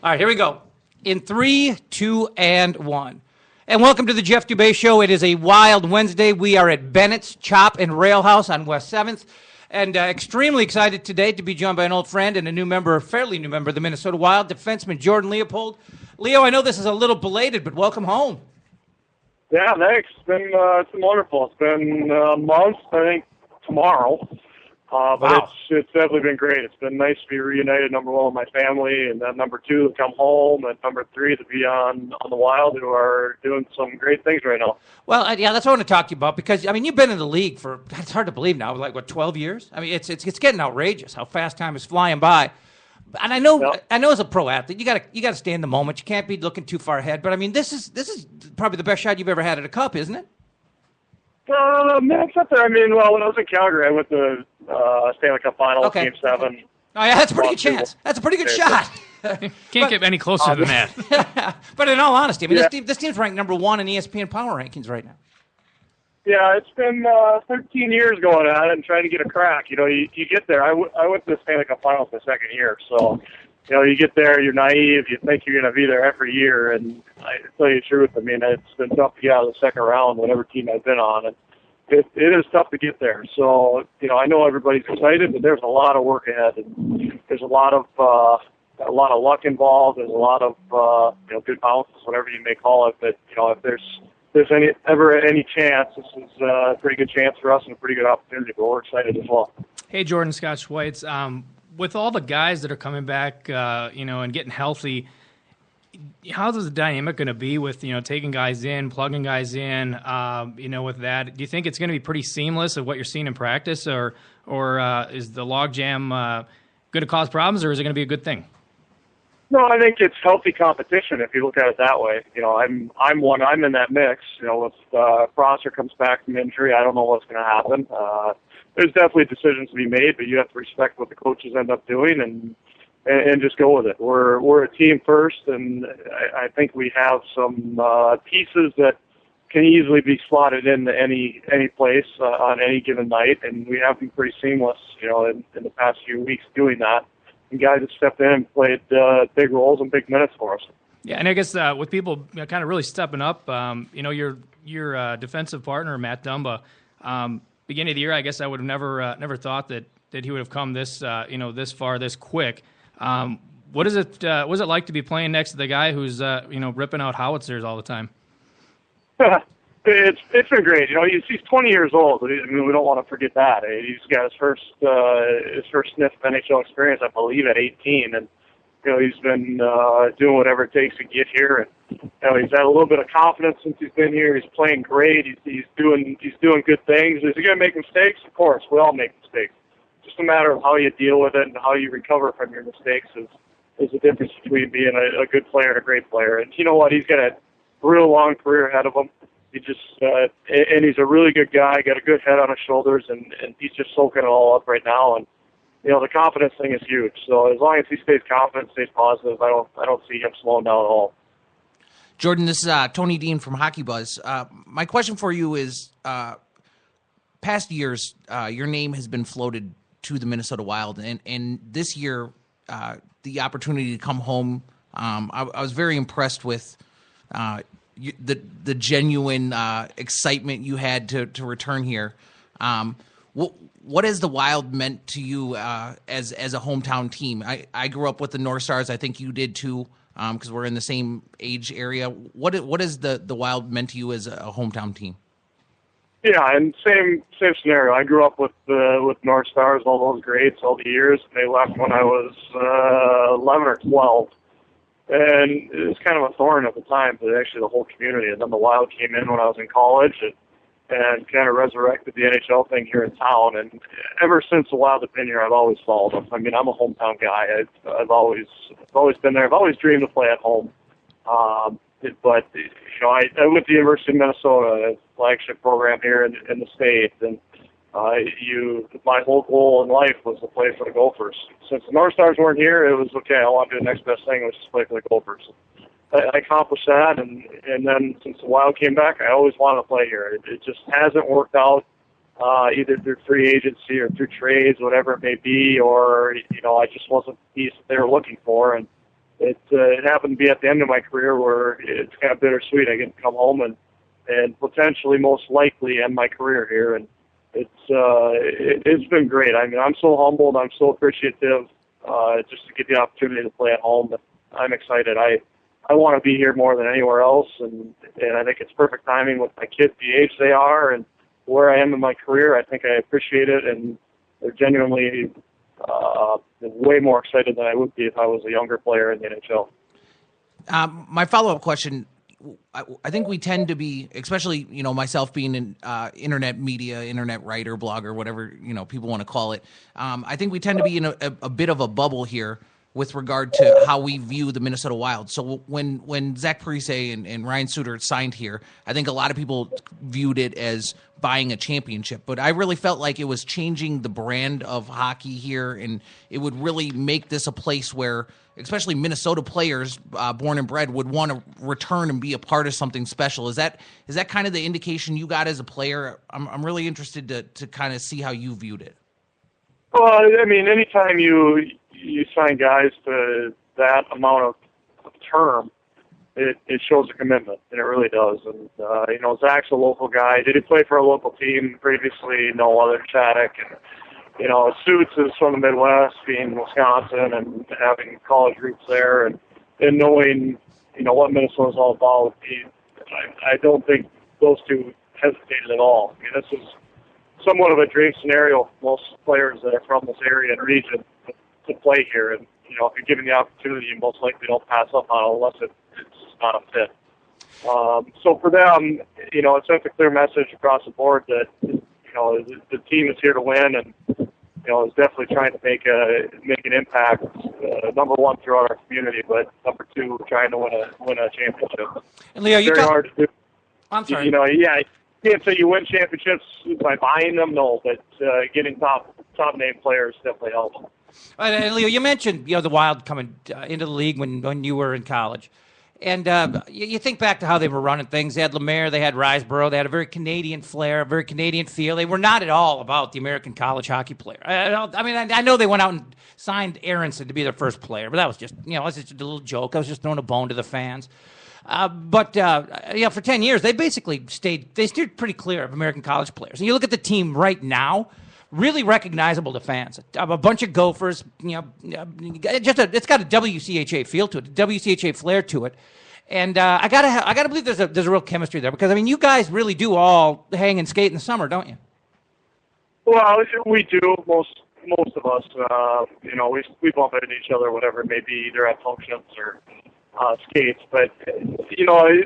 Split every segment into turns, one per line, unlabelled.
All right, here we go. In 3, 2, and 1. And welcome to the Jeff Dubay Show. It is a wild Wednesday. We are at Bennett's Chop and Rail House on West 7th. And extremely excited today to be joined by an old friend and a fairly new member of the Minnesota Wild, defenseman Jordan Leopold. Leo, I know this is a little belated, but welcome home.
Yeah, thanks. It's been wonderful. It's been a month, I think, tomorrow. But
wow.
It's definitely been great. It's been nice to be reunited, number one, with my family, and then number two, to come home, and number three, to be on the Wild, who are doing some great things right now.
Well, yeah, that's what I want to talk to you about, because, I mean, you've been in the league for, it's hard to believe now, like, 12 years? I mean, it's getting outrageous how fast time is flying by. And I know as a pro athlete, you gotta stay in the moment. You can't be looking too far ahead. But, I mean, this is probably the best shot you've ever had at a cup, isn't it?
Except that, I mean, well, when I was in Calgary, I went to Stanley Cup Finals, Game 7.
Oh, yeah, that's a pretty good chance. That's a pretty good shot.
Can't get any closer than that.
But in all honesty, I mean, this team's ranked number 1 in ESPN Power Rankings right now.
Yeah, it's been 13 years going at it and trying to get a crack. You know, you get there. I went to the Stanley Cup Finals the second year, so, you know, you get there, you're naive, you think you're going to be there every year, and I tell you the truth, I mean, it's been tough to get out of the second round, whatever team I've been on, and it is tough to get there. So, you know, I know everybody's excited, but there's a lot of work ahead, and there's a lot of luck involved, there's a lot of, good bounces, whatever you may call it, but, you know, if there's ever any chance, this is a pretty good chance for us and a pretty good opportunity, but we're excited as well.
Hey, Jordan, Scott Schweitz, with all the guys that are coming back, and getting healthy, how's the dynamic going to be with, taking guys in, plugging guys in, with that? Do you think it's going to be pretty seamless of what you're seeing in practice, or is the logjam going to cause problems, or is it going to be a good thing?
No, I think it's healthy competition if you look at it that way. You know, I'm in that mix. You know, if Prosser comes back from injury, I don't know what's going to happen. There's definitely decisions to be made, but you have to respect what the coaches end up doing and just go with it. We're a team first, and I think we have some pieces that can easily be slotted into any place on any given night, and we have been pretty seamless, in the past few weeks doing that. And guys have stepped in and played big roles and big minutes for us.
Yeah, and I guess with people kind of really stepping up, your defensive partner, Matt Dumba, beginning of the year, I guess I would have never thought that he would have come this this far, this quick. What is it like to be playing next to the guy who's ripping out howitzers all the time?
It's been great. He's 20 years old. I mean, we don't want to forget that. He's got his first sniff of NHL experience, I believe, at 18, and he's been doing whatever it takes to get here. And he's had a little bit of confidence since he's been here. He's playing great. He's doing good things. Is he going to make mistakes? Of course, we all make mistakes. Just a matter of how you deal with it and how you recover from your mistakes is the difference between being a good player and a great player. And you know what? He's got a real long career ahead of him. And he's a really good guy, got a good head on his shoulders, and he's just soaking it all up right now. And the confidence thing is huge. So as long as he stays confident, stays positive, I don't see him slowing down at all.
Jordan, this is Tony Dean from Hockey Buzz. My question for you is: past years, your name has been floated to the Minnesota Wild, and this year, the opportunity to come home. I was very impressed with. The genuine excitement you had to return here. What has the Wild meant to you as a hometown team? I grew up with the North Stars. I think you did too, because we're in the same age area. What has the Wild meant to you as a hometown team?
Yeah, and same scenario. I grew up with North Stars, all those greats, all the years. They left when I was 11 or 12. And it was kind of a thorn at the time, but actually the whole community. And then the Wild came in when I was in college and kind of resurrected the NHL thing here in town. And ever since the Wild have been here, I've always followed them. I mean, I'm a hometown guy. I've always been there. I've always dreamed to play at home. But I went to the University of Minnesota, a flagship program here in the state, and my whole goal in life was to play for the Gophers. Since the North Stars weren't here, it was okay. I want to do the next best thing, which is play for the Gophers. I accomplished that, and then since the Wild came back, I always wanted to play here. It just hasn't worked out, either through free agency or through trades, whatever it may be, or I just wasn't the piece that they were looking for. And it happened to be at the end of my career where it's kind of bittersweet. I get to come home and potentially, most likely, end my career here, and it's been great. I mean, I'm so humbled. I'm so appreciative just to get the opportunity to play at home. But I'm excited. I want to be here more than anywhere else, and I think it's perfect timing with my kids, the age they are, and where I am in my career. I think I appreciate it, and they're genuinely way more excited than I would be if I was a younger player in the NHL.
My follow-up question, I think we tend to be, especially, myself being in internet media, internet writer, blogger, whatever, people want to call it. I think we tend to be in a bit of a bubble here with regard to how we view the Minnesota Wild. So when Zach Parise and Ryan Suter signed here, I think a lot of people viewed it as buying a championship. But I really felt like it was changing the brand of hockey here, and it would really make this a place where especially Minnesota players born and bred would want to return and be a part of something special. Is that kind of the indication you got as a player? I'm really interested to kind of see how you viewed it.
Well, I mean, anytime you sign guys to that amount of term, it shows a commitment, and it really does. And, Zach's a local guy. Did he play for a local team previously? No, other than Shattuck. And, Suits is from the Midwest, being Wisconsin, and having college roots there, and knowing, what Minnesota's all about. I don't think those two hesitated at all. I mean, this is somewhat of a dream scenario for most players that are from this area and region to play here. And, if you're given the opportunity, you most likely don't pass up on it unless it's not a fit. So for them, it sends a clear message across the board that, the team is here to win, and, is definitely trying to make an impact, number one, throughout our community, but number two, trying to win a championship.
And Leo,
it's very hard to do.
I'm sorry.
You can't say you win championships by buying them, no, but getting top name players definitely helps.
And Leo, you mentioned the Wild coming into the league when you were in college, and you think back to how they were running things. They had Lemaire, they had Riseborough, they had a very Canadian flair, a very Canadian feel. They were not at all about the American college hockey player. I know they went out and signed Aronson to be their first player, but that was just it was just a little joke. I was just throwing a bone to the fans. But for 10 years, they basically steered pretty clear of American college players. And you look at the team right now, really recognizable to fans. A bunch of Gophers, it's got a WCHA feel to it, a WCHA flair to it. And I gotta believe there's a real chemistry there, because you guys really do all hang and skate in the summer, don't you?
Well, we do. Most of us, we bump into each other, whatever it may be, either at functions or skates. But,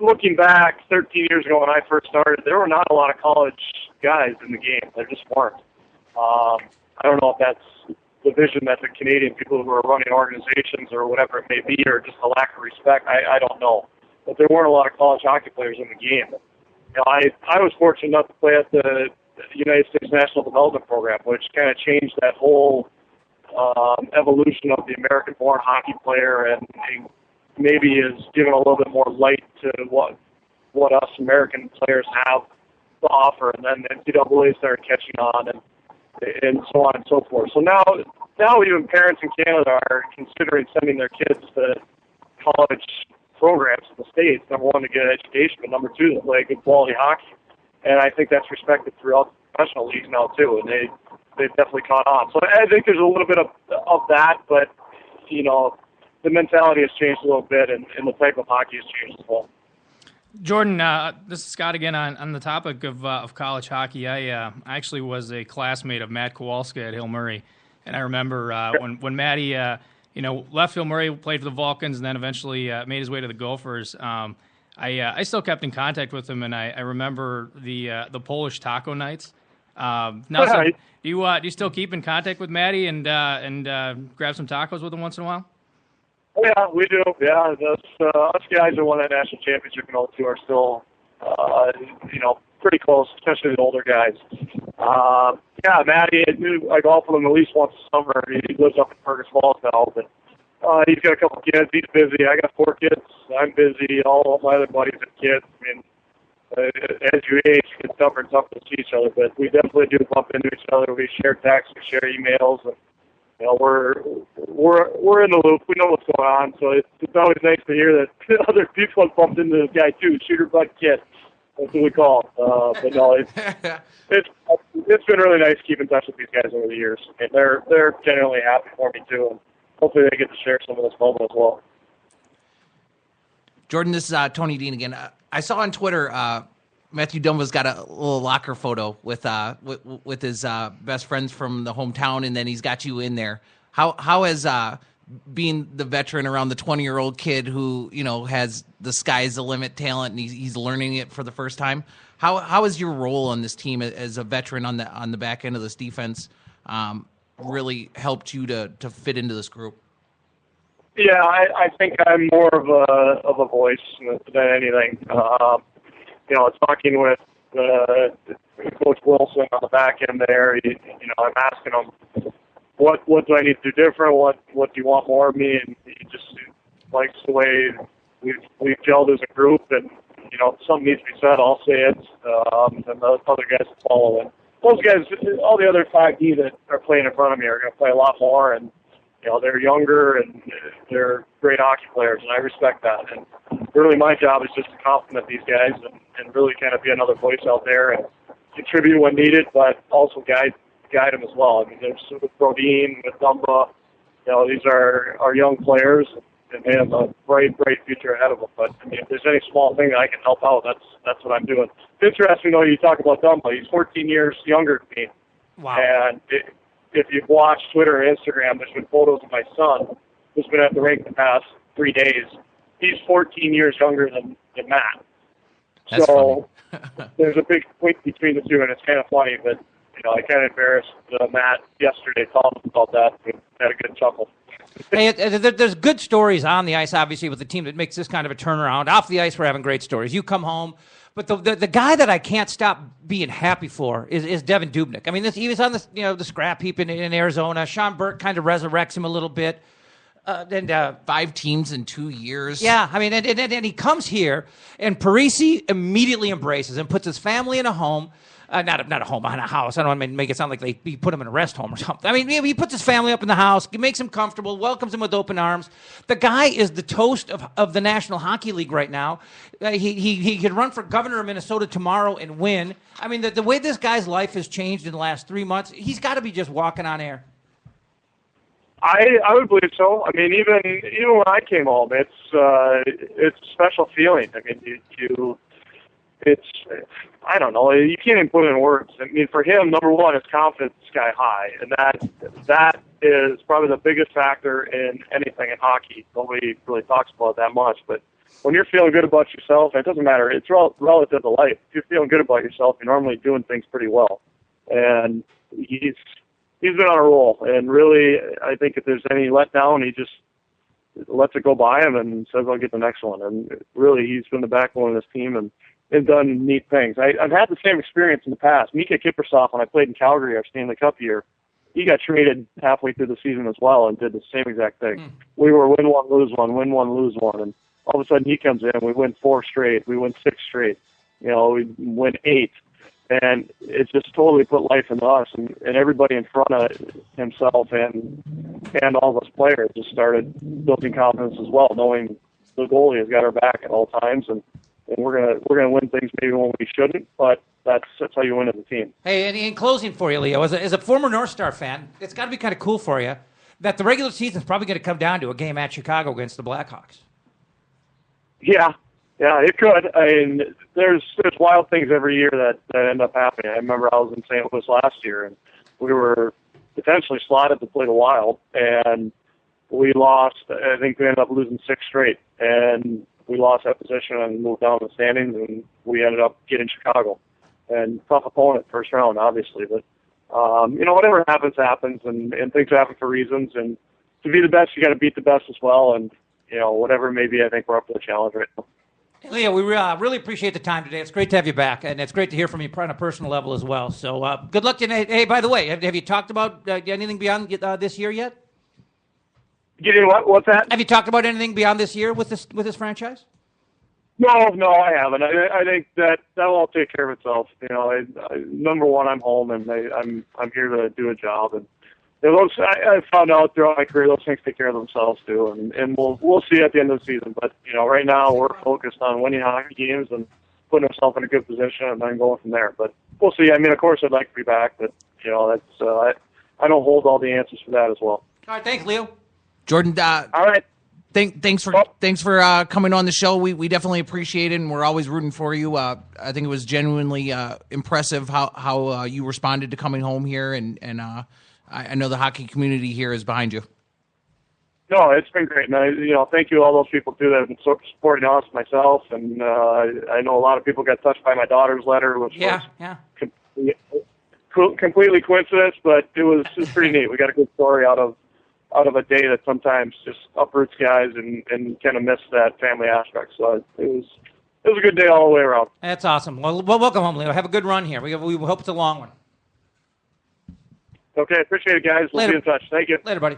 looking back 13 years ago when I first started, there were not a lot of college guys in the game. There just weren't. I don't know if that's the vision that the Canadian people who are running organizations or whatever it may be, or just a lack of respect. I don't know. But there weren't a lot of college hockey players in the game. I was fortunate enough to play at the United States National Development Program, which kind of changed that whole evolution of the American-born hockey player, and maybe is given a little bit more light to what us American players have to offer. And then NCAA started catching on, and so on and so forth. So now even parents in Canada are considering sending their kids to college programs in the States, number one, to get an education, but number two, to play good quality hockey. And I think that's respected throughout the professional leagues now, too, and they've definitely caught on. So I think there's a little bit of that, but, the mentality has changed a little bit, and the type of hockey has changed as well.
Jordan, this is Scott again on the topic of college hockey. I actually was a classmate of Matt Kowalska at Hill Murray, and I remember when Matty left Hill Murray, played for the Vulcans, and then eventually made his way to the Gophers. I still kept in contact with him, and I remember the Polish taco nights. Do you still keep in contact with Matty and grab some tacos with him once in a while?
Yeah, we do. Yeah, us guys who won that national championship in 2002 are still, pretty close, especially the older guys. Matty, I golf with him at least once a summer. He lives up in Fergus Falls now, but he's got a couple kids. He's busy. I got 4 kids. I'm busy. All my other buddies have kids. I mean, as you age, it's tougher and tougher to see each other, but we definitely do bump into each other. We share texts, we share emails, and we're in the loop. We know what's going on, so it's always nice to hear that other people have bumped into this guy too. Shooter Butt Kit, that's what we call him. But no, it's been really nice to keep in touch with these guys over the years. And they're genuinely happy for me too, and hopefully they get to share some of this moment as well.
Jordan, this is Tony Dean again. I saw on Twitter Matthew Dumba's got a little locker photo with his best friends from the hometown, and then he's got you in there. How has being the veteran around the 20-year-old kid who has the sky's the limit talent and he's learning it for the first time? How is your role on this team as a veteran on the back end of this defense really helped you to fit into this group?
Yeah, I think I'm more of a voice than anything. Talking with Coach Wilson on the back end there, I'm asking him, what do I need to do different? What do you want more of me? And he just likes the way we've gelled as a group. And if something needs to be said, I'll say it. And the other guys will follow. And those guys, all the other 5D that are playing in front of me are going to play a lot more. And they're younger and they're great hockey players, and I respect that. And really my job is just to compliment these guys and really kind of be another voice out there and contribute when needed, but also guide them as well. I mean, there's with Brodeen, with Dumba, these are young players, and they have a bright future ahead of them. But I mean, if there's any small thing that I can help out, that's what I'm doing. It's interesting, though, you talk about Dumba. He's 14 years younger than me.
Wow.
And if you've watched Twitter or Instagram, there's been photos of my son, who's been at the rink the past 3 days. He's 14 years younger than Matt.
That's
so
funny.
there's a big point between the two, and it's kind of funny. But I kind of embarrassed Matt yesterday, talking about that. We had a good chuckle.
Hey, there's good stories on the ice, obviously, with the team that makes this kind of a turnaround. Off the ice, we're having great stories. You come home. But the guy that I can't stop being happy for is Devin Dubnyk. I mean, he was on the scrap heap in Arizona. Sean Burke kind of resurrects him a little bit.
5 teams in 2 years.
Yeah, I mean, and he comes here, and Parisi immediately embraces him, puts his family in a home. Not a home, on a house. I don't want to make it sound like he put him in a rest home or something. I mean, he puts his family up in the house, makes him comfortable, welcomes him with open arms. The guy is the toast of the National Hockey League right now. He could run for governor of Minnesota tomorrow and win. I mean, the way this guy's life has changed in the last 3 months, he's got to be just walking on air.
I would believe so. I mean, even when I came home, it's a special feeling. I mean, I don't know. You can't even put it in words. I mean, for him, number one, his confidence is sky high, and that is probably the biggest factor in anything in hockey. Nobody really talks about it that much, but when you're feeling good about yourself, it doesn't matter. It's relative to life. If you're feeling good about yourself, you're normally doing things pretty well. And he's been on a roll, and really, I think if there's any letdown, he just lets it go by him and says, I'll get the next one. And really, he's been the backbone of this team and done neat things. I've had the same experience in the past. Mika Kiprusoff, when I played in Calgary our Stanley Cup year, he got traded halfway through the season as well and did the same exact thing. We were win one, lose one, win one, lose one. And all of a sudden he comes in, we win 4 straight, we win 6 straight, we win 8. And it just totally put life into us, and everybody in front of himself and all of us players just started building confidence as well, knowing the goalie has got our back at all times, and we're gonna win things maybe when we shouldn't, but that's how you win as a team.
Hey, and in closing for you, Leo, as a former North Star fan, it's got to be kind of cool for you that the regular season is probably going to come down to a game at Chicago against the Blackhawks.
Yeah, it could. I mean, there's wild things every year that end up happening. I remember I was in St. Louis last year, and we were potentially slotted to play the Wild, and we lost. I think we ended up losing 6 straight, and we lost that position and moved down the standings, and we ended up getting Chicago. And tough opponent first round, obviously, but whatever happens, and things happen for reasons. And to be the best, you got to beat the best as well. And whatever it may be, I think we're up to the challenge right now.
Leo, we really appreciate the time today. It's great to have you back, and it's great to hear from you on a personal level as well. So good luck to you. Hey, by the way, have you talked about anything beyond this year yet?
Getting what? What's that?
Have you talked about anything beyond this year with this franchise?
No, I haven't. I think that will all take care of itself. Number one, I'm home, and I'm here to do a job, and I found out throughout my career those things take care of themselves too, and we'll see at the end of the season. But right now we're focused on winning hockey games and putting ourselves in a good position, and then going from there. But we'll see. I mean, of course, I'd like to be back, but that's I don't hold all the answers for that as well.
All right, thanks, Leo.
Jordan,
All right.
Thanks for coming on the show. We definitely appreciate it, and we're always rooting for you. I think it was genuinely impressive how you responded to coming home here, and I know the hockey community here is behind you.
No, it's been great, and thank you to all those people too that have been supporting us, myself, and I know a lot of people got touched by my daughter's letter, which was completely coincidence, but it was pretty neat. We got a good story out of a day that sometimes just uproots guys and kind of miss that family aspect. So it was a good day all the way around.
That's awesome. Well, welcome home, Leo. Have a good run here. We hope it's a long one.
Okay, appreciate it, guys. We'll be in touch. Thank you.
Later, buddy.